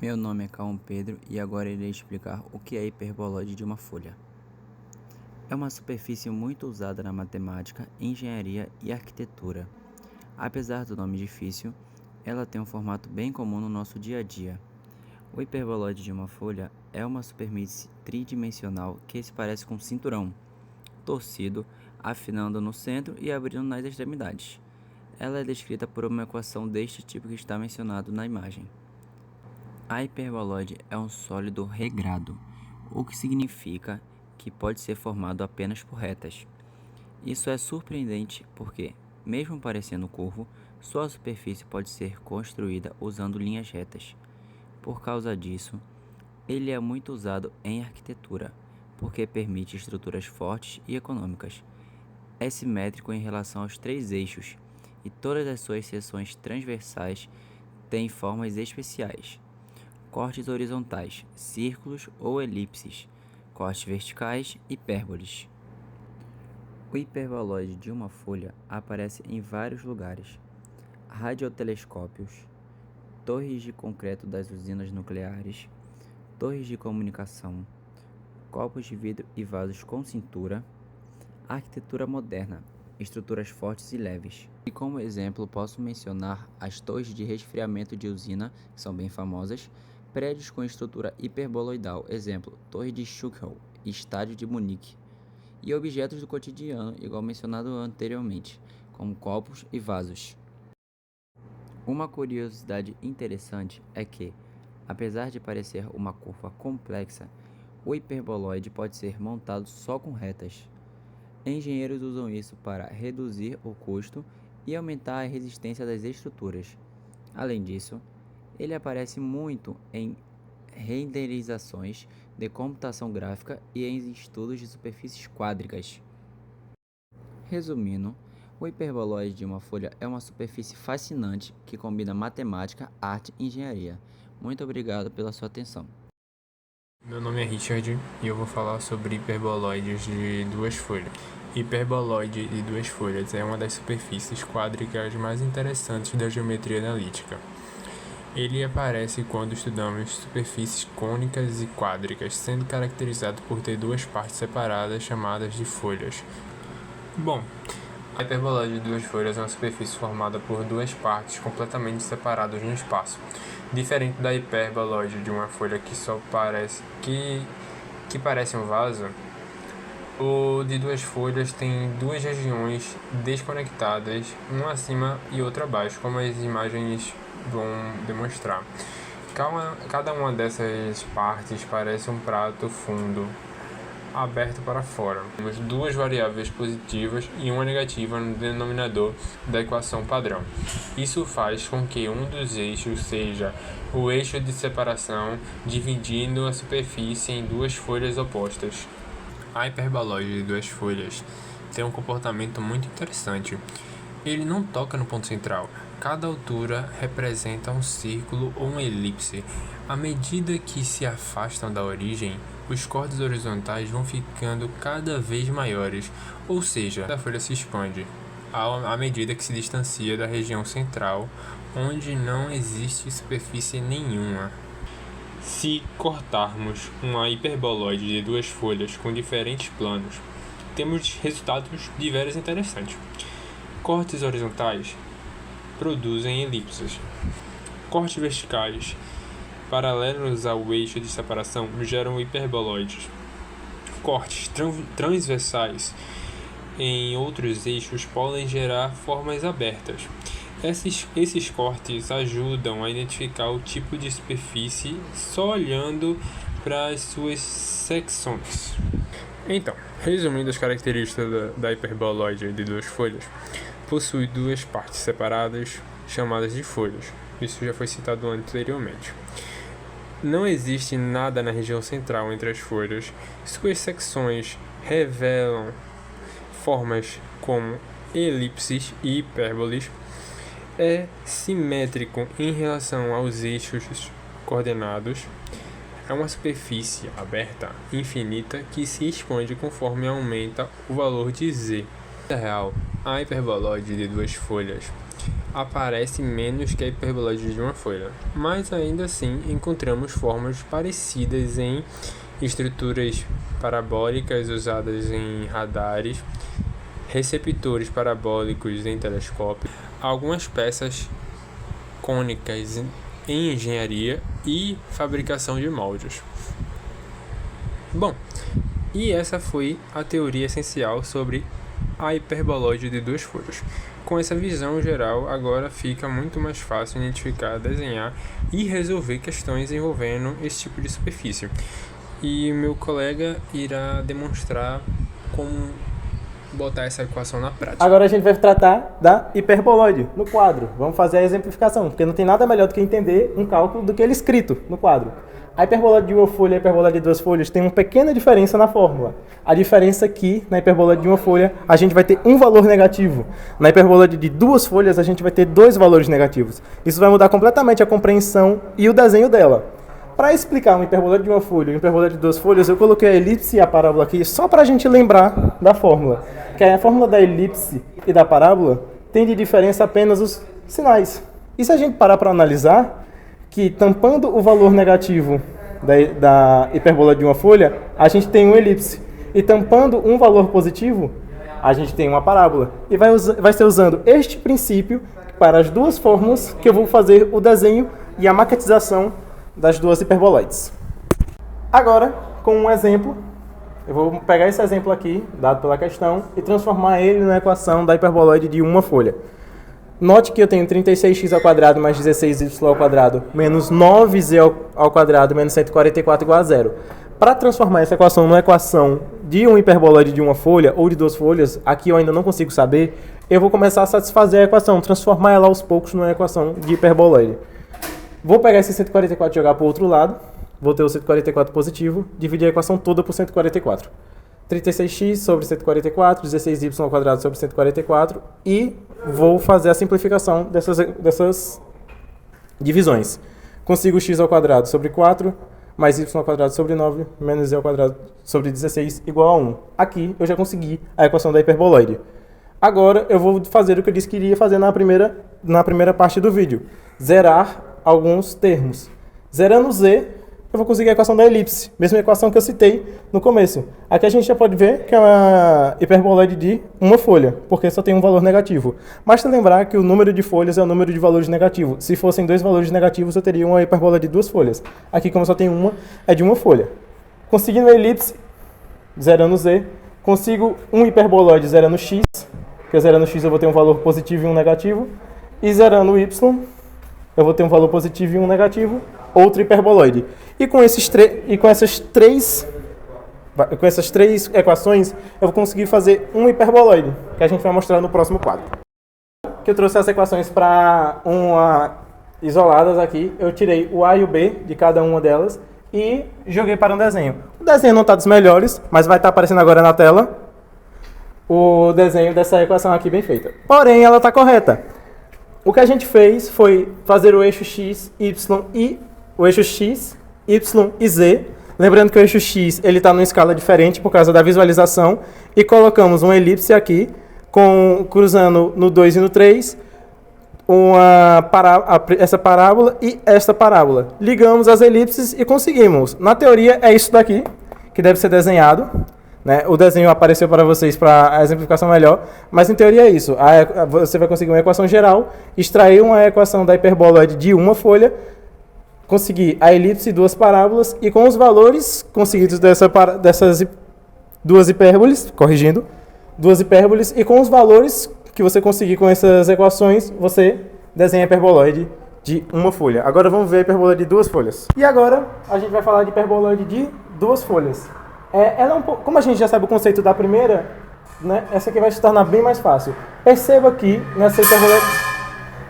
Meu nome é Calum Pedro e agora irei explicar o que é a hiperboloide de uma folha. É uma superfície muito usada na matemática, engenharia e arquitetura. Apesar do nome difícil, ela tem um formato bem comum no nosso dia a dia. O hiperboloide de uma folha é uma superfície tridimensional que se parece com um cinturão, torcido, afinando no centro e abrindo nas extremidades. Ela é descrita por uma equação deste tipo que está mencionado na imagem. A hiperboloide é um sólido regrado, o que significa que pode ser formado apenas por retas. Isso é surpreendente porque, mesmo parecendo curvo, sua superfície pode ser construída usando linhas retas. Por causa disso, ele é muito usado em arquitetura, porque permite estruturas fortes e econômicas. É simétrico em relação aos três eixos e todas as suas seções transversais têm formas especiais. Cortes horizontais, círculos ou elipses, cortes verticais, hipérboles. O hiperboloide de uma folha aparece em vários lugares: radiotelescópios, torres de concreto das usinas nucleares, torres de comunicação, copos de vidro e vasos com cintura, arquitetura moderna, estruturas fortes e leves. E como exemplo posso mencionar as torres de resfriamento de usina, que são bem famosas, prédios com estrutura hiperboloidal, exemplo, Torre de Schuchel, Estádio de Munique, e objetos do cotidiano, igual mencionado anteriormente, como copos e vasos. Uma curiosidade interessante é que, apesar de parecer uma curva complexa, o hiperboloide pode ser montado só com retas. Engenheiros usam isso para reduzir o custo e aumentar a resistência das estruturas. Além disso, ele aparece muito em renderizações de computação gráfica e em estudos de superfícies quádricas. Resumindo, o hiperboloide de uma folha é uma superfície fascinante que combina matemática, arte e engenharia. Muito obrigado pela sua atenção. Meu nome é Richard e eu vou falar sobre hiperboloides de duas folhas. Hiperboloide de duas folhas é uma das superfícies quádricas mais interessantes da geometria analítica. Ele aparece quando estudamos superfícies cônicas e quádricas, sendo caracterizado por ter duas partes separadas chamadas de folhas. Bom, a hiperboloide de duas folhas é uma superfície formada por duas partes completamente separadas no espaço, diferente da hiperboloide de uma folha que só parece que parece um vaso. O de duas folhas tem duas regiões desconectadas, uma acima e outra abaixo, como as imagens vão demonstrar. Cada uma dessas partes parece um prato fundo aberto para fora. Temos duas variáveis positivas e uma negativa no denominador da equação padrão. Isso faz com que um dos eixos seja o eixo de separação, dividindo a superfície em duas folhas opostas. A hiperboloide de duas folhas tem um comportamento muito interessante. Ele não toca no ponto central. Cada altura representa um círculo ou uma elipse. À medida que se afastam da origem, os cortes horizontais vão ficando cada vez maiores, ou seja, a folha se expande à medida que se distancia da região central, onde não existe superfície nenhuma. Se cortarmos uma hiperboloide de duas folhas com diferentes planos, temos resultados diversos interessantes. Cortes horizontais produzem elipses. Cortes verticais, paralelos ao eixo de separação, geram hiperboloides. Cortes transversais em outros eixos podem gerar formas abertas. Esses cortes ajudam a identificar o tipo de superfície só olhando para as suas secções. Então, resumindo as características da hiperboloide de duas folhas, possui duas partes separadas chamadas de folhas. Isso já foi citado anteriormente. Não existe nada na região central entre as folhas. Suas secções revelam formas como elipses e hipérboles. É simétrico em relação aos eixos coordenados. É uma superfície aberta infinita que se expande conforme aumenta o valor de z. Na real, a hiperboloide de duas folhas aparece menos que a hiperboloide de uma folha, mas ainda assim encontramos formas parecidas em estruturas parabólicas usadas em radares, receptores parabólicos em telescópios, algumas peças cônicas em engenharia e fabricação de moldes. Bom, e essa foi a teoria essencial sobre a hiperboloide de duas folhas. Com essa visão geral, agora fica muito mais fácil identificar, desenhar e resolver questões envolvendo esse tipo de superfície. E meu colega irá demonstrar como botar essa equação na prática. Agora a gente vai tratar da hiperboloide no quadro. Vamos fazer a exemplificação, porque não tem nada melhor do que entender um cálculo do que ele escrito no quadro. A hiperboloide de uma folha e a hiperboloide de duas folhas tem uma pequena diferença na fórmula. A diferença é que na hiperboloide de uma folha a gente vai ter um valor negativo. Na hiperboloide de duas folhas a gente vai ter dois valores negativos. Isso vai mudar completamente a compreensão e o desenho dela. Para explicar uma hiperboloide de uma folha e uma hiperboloide de duas folhas, eu coloquei a elipse e a parábola aqui só para a gente lembrar da fórmula. Que a fórmula da elipse e da parábola tem de diferença apenas os sinais. E se a gente parar para analisar, que tampando o valor negativo da hiperboloide de uma folha, a gente tem uma elipse. E tampando um valor positivo, a gente tem uma parábola. E vai ser usando este princípio para as duas fórmulas que eu vou fazer o desenho e a maquetização das duas hiperboloides. Agora, com um exemplo, eu vou pegar esse exemplo aqui, dado pela questão, e transformar ele na equação da hiperboloide de uma folha. Note que eu tenho 36x² mais 16y² menos 9z ao quadrado menos 144 igual a zero. Para transformar essa equação numa equação de uma hiperboloide de uma folha ou de duas folhas, aqui eu ainda não consigo saber, eu vou começar a satisfazer a equação, transformar ela aos poucos numa equação de hiperboloide. Vou pegar esse 144 e jogar para o outro lado, vou ter o 144 positivo, dividir a equação toda por 144. 36x sobre 144, 16y² sobre 144 e vou fazer a simplificação dessas divisões. Consigo x² sobre 4 mais y² sobre 9 menos z² sobre 16 igual a 1. Aqui eu já consegui a equação da hiperboloide. Agora eu vou fazer o que eu disse que iria fazer na primeira parte do vídeo. Zerar alguns termos. Zerando z, eu vou conseguir a equação da elipse, mesma equação que eu citei no começo. Aqui a gente já pode ver que é uma hiperboloide de uma folha, porque só tem um valor negativo. Basta lembrar que o número de folhas é o número de valores negativos. Se fossem dois valores negativos, eu teria uma hiperboloide de duas folhas. Aqui, como só tem uma, é de uma folha. Conseguindo a elipse, zerando z, consigo um hiperboloide zerando x, porque zerando x eu vou ter um valor positivo e um negativo, e zerando y, eu vou ter um valor positivo e um negativo, outro hiperboloide. E com essas três equações, eu vou conseguir fazer um hiperboloide, que a gente vai mostrar no próximo quadro. Que eu trouxe as equações para isoladas aqui, eu tirei o A e o B de cada uma delas e joguei para um desenho. O desenho não está dos melhores, mas vai estar aparecendo agora na tela o desenho dessa equação aqui bem feita. Porém, ela está correta. O que a gente fez foi fazer o eixo x, y e z. Lembrando que o eixo x está numa escala diferente por causa da visualização. E colocamos uma elipse aqui, cruzando no 2 e no 3, essa parábola e esta parábola. Ligamos as elipses e conseguimos. Na teoria é isso daqui, que deve ser desenhado. Né? O desenho apareceu para vocês para a exemplificação melhor, mas em teoria é isso. Você vai conseguir uma equação geral, extrair uma equação da hiperboloide de uma folha, conseguir a elipse e duas parábolas, e com os valores conseguidos dessas duas hipérboles, e com os valores que você conseguir com essas equações, você desenha a hiperboloide de uma folha. Agora vamos ver a hiperboloide de duas folhas. E agora a gente vai falar de hiperboloide de duas folhas. Como a gente já sabe o conceito da primeira, né, essa aqui vai se tornar bem mais fácil. Perceba que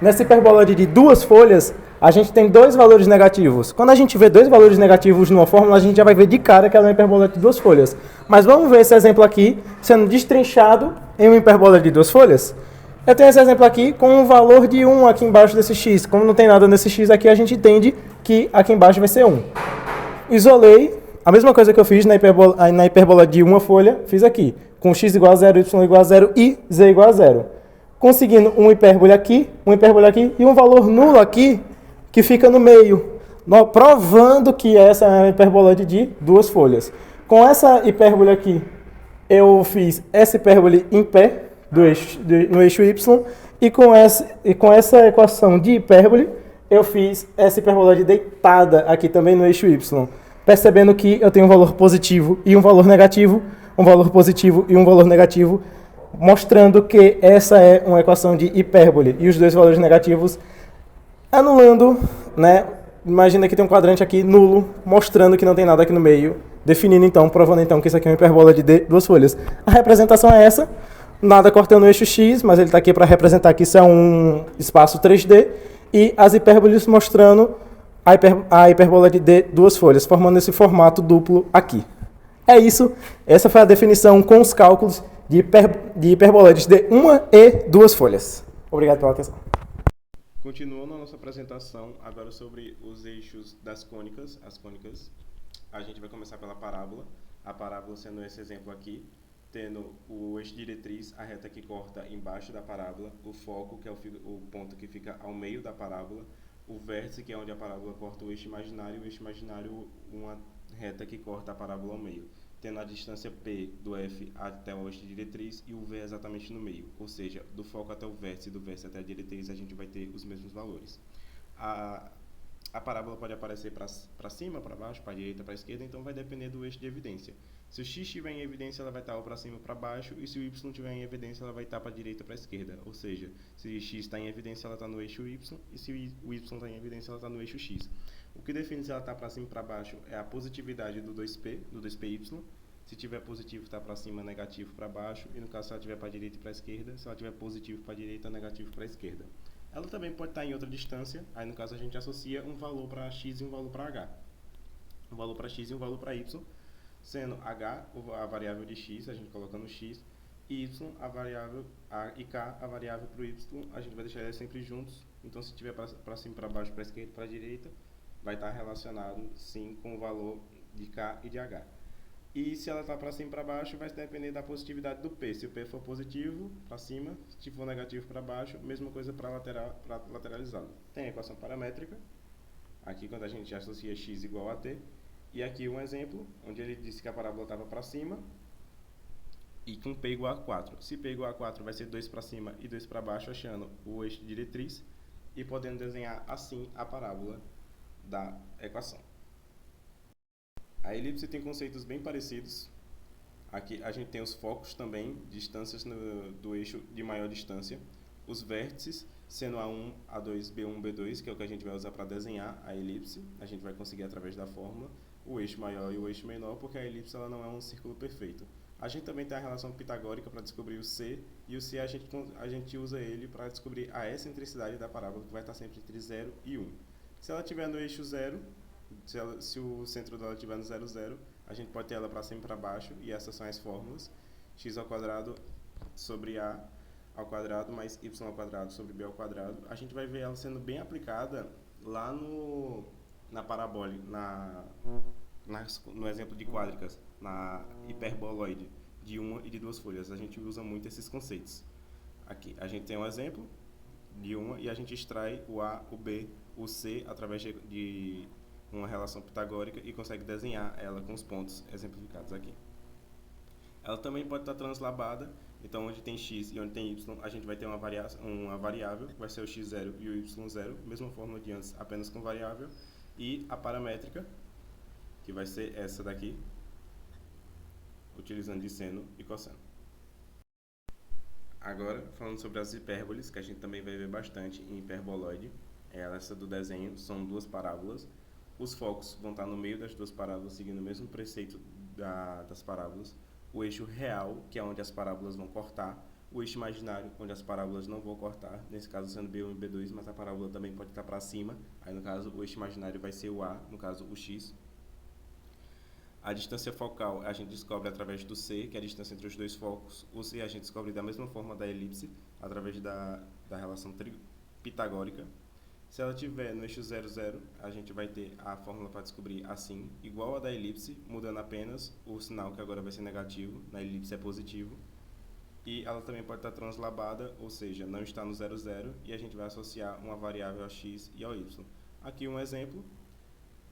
nessa hiperboloide de duas folhas, a gente tem dois valores negativos. Quando a gente vê dois valores negativos numa fórmula, a gente já vai ver de cara que ela é uma hiperboloide de duas folhas. Mas vamos ver esse exemplo aqui sendo destrinchado em uma hiperboloide de duas folhas. Eu tenho esse exemplo aqui com um valor de 1 aqui embaixo desse x. Como não tem nada nesse x aqui, a gente entende que aqui embaixo vai ser 1. Isolei. A mesma coisa que eu fiz na hiperbola de uma folha, fiz aqui, com x igual a 0, y igual a 0 e z igual a 0. conseguindo uma hipérbole aqui e um valor nulo aqui, que fica no meio, provando que essa é uma hiperboloide de duas folhas. Com essa hipérbole aqui, eu fiz essa hipérbole em pé no eixo y, e com essa equação de hipérbole, eu fiz essa hiperboloide deitada aqui também no eixo y, percebendo que eu tenho um valor positivo e um valor negativo, um valor positivo e um valor negativo, mostrando que essa é uma equação de hipérbole, e os dois valores negativos anulando, né? Imagina que tem um quadrante aqui nulo, mostrando que não tem nada aqui no meio, definindo então, provando então que isso aqui é uma hiperboloide de duas folhas. A representação é essa, nada cortando o eixo x, mas ele está aqui para representar que isso é um espaço 3D, e as hipérboles mostrando a hiperboloide de duas folhas, formando esse formato duplo aqui. É isso, essa foi a definição com os cálculos de hiperboloides de uma e duas folhas. Obrigado pela atenção. Continuando a nossa apresentação agora sobre os eixos das cônicas, as cônicas, a gente vai começar pela parábola, a parábola sendo esse exemplo aqui, tendo o eixo diretriz, a reta que corta embaixo da parábola, o foco, que é o ponto que fica ao meio da parábola, o vértice, que é onde a parábola corta o eixo imaginário, uma reta que corta a parábola ao meio, tendo a distância P do F até o eixo diretriz e o V exatamente no meio, ou seja, do foco até o vértice e do vértice até a diretriz a gente vai ter os mesmos valores. A parábola pode aparecer para cima, para baixo, para a direita, para a esquerda, então vai depender do eixo de evidência. Se o x estiver em evidência, ela vai estar ou para cima ou para baixo, e se o y estiver em evidência, ela vai estar para a direita ou para a esquerda. Ou seja, se o x está em evidência, ela está no eixo y, e se o y está em evidência, ela está no eixo x. O que define se ela está para cima ou para baixo é a positividade do 2p, do 2py. Se tiver positivo, está para cima, negativo para baixo, e no caso, se ela estiver para a direita e para a esquerda, se ela tiver positivo para a direita, negativo para a esquerda. Ela também pode estar em outra distância, aí no caso a gente associa um valor para x e um valor para h. Um valor para x e um valor para y, sendo h a variável de x, a gente coloca no x, e y a variável, e k a variável para o y, a gente vai deixar eles sempre juntos, então se tiver para cima, para baixo, para a esquerda e para a direita, vai estar relacionado sim com o valor de k e de h. E se ela está para cima e para baixo, vai depender da positividade do P. Se o P for positivo, para cima, se for negativo para baixo, mesma coisa para lateralizado. Tem a equação paramétrica, aqui quando a gente associa x igual a t, e aqui um exemplo, onde ele disse que a parábola estava para cima, e com P igual a 4. Se P igual a 4, vai ser 2 para cima e 2 para baixo, achando o eixo diretriz, e podendo desenhar assim a parábola da equação. A elipse tem conceitos bem parecidos. Aqui a gente tem os focos também, distâncias do eixo de maior distância. Os vértices, sendo A1, A2, B1, B2, que é o que a gente vai usar para desenhar a elipse. A gente vai conseguir através da fórmula o eixo maior e o eixo menor, porque a elipse ela não é um círculo perfeito. A gente também tem a relação pitagórica para descobrir o C, e o C a gente usa ele para descobrir a excentricidade da parábola, que vai estar sempre entre 0 e 1. Se ela estiver no eixo 0, se o centro dela estiver no 0, 0, a gente pode ter ela para cima e para baixo, e essas são as fórmulas. X ao quadrado sobre A ao quadrado mais Y ao quadrado sobre B ao quadrado. A gente vai ver ela sendo bem aplicada lá na parabólica, no exemplo de quádricas, na hiperboloide de uma e de duas folhas. A gente usa muito esses conceitos. Aqui a gente tem um exemplo de uma e a gente extrai o A, o B, o C através de uma relação pitagórica e consegue desenhar ela com os pontos exemplificados aqui. Ela também pode estar translabada, então onde tem x e onde tem y, a gente vai ter uma variável, que vai ser o x0 e o y0, mesma fórmula de antes, apenas com variável, e a paramétrica, que vai ser essa daqui, utilizando de seno e cosseno. Agora, falando sobre as hipérboles, que a gente também vai ver bastante em hiperboloide, essa do desenho, são duas parábolas. Os focos vão estar no meio das duas parábolas, seguindo o mesmo preceito das parábolas. O eixo real, que é onde as parábolas vão cortar. O eixo imaginário, onde as parábolas não vão cortar. Nesse caso, sendo B1 e B2, mas a parábola também pode estar para cima. Aí, no caso, o eixo imaginário vai ser o A, no caso, o X. A distância focal a gente descobre através do C, que é a distância entre os dois focos. O C a gente descobre da mesma forma da elipse, através da relação pitagórica. Se ela estiver no eixo 0, 0, a gente vai ter a fórmula para descobrir assim, igual a da elipse, mudando apenas o sinal, que agora vai ser negativo, na elipse é positivo. E ela também pode estar translabada, ou seja, não está no 0, 0, e a gente vai associar uma variável a x e ao y. Aqui um exemplo,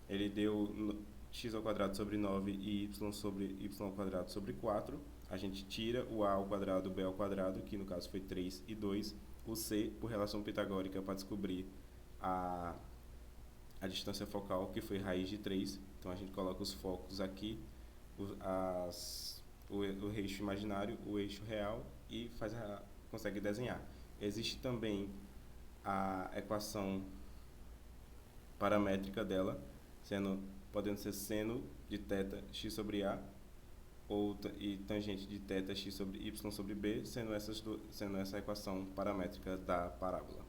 ele deu x ao quadrado sobre 9 e y sobre y ao quadrado sobre 4. A gente tira o a ao quadrado, o b ao quadrado, que no caso foi 3 e 2. O c, por relação pitagórica, para descobrir a distância focal, que foi raiz de 3. Então a gente coloca os focos aqui, o eixo imaginário, o eixo real e consegue desenhar. Existe também a equação paramétrica dela, podendo ser seno de θ x sobre a e tangente de θ x sobre y sobre b, sendo essa a equação paramétrica da parábola.